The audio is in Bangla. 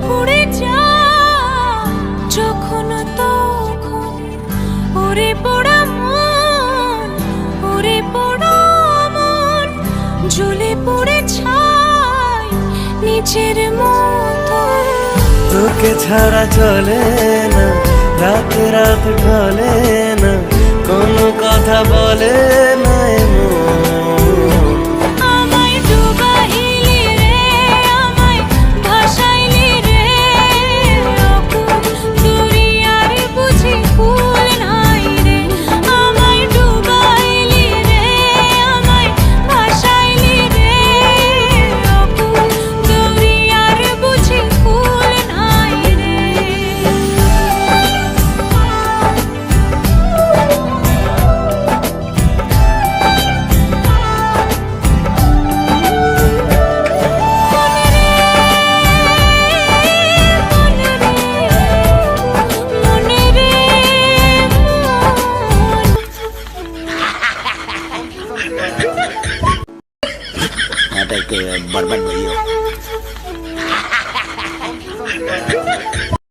পুড়ে যায় যখন তখন। ওরে পোড়া মন, ওরে পোড়া মন, জ্বলে পুড়ে ছাই নিজের মতো। তোকে ছাড়া চলে না, রাত রাত ঢলে না, কোনো কথা বলে না এমন। আমায় ডুবাইলি রে, আমায় ভাসাইলি রে, অকুল দরিয়ার বুঝি কুল নাই রে। আমায় ডুবাইলি রে, আমায় ভাসাইলি রে, অকুল দরিয়ার বুঝি কুল নাই রে। नाटक बर्बाद भइयो।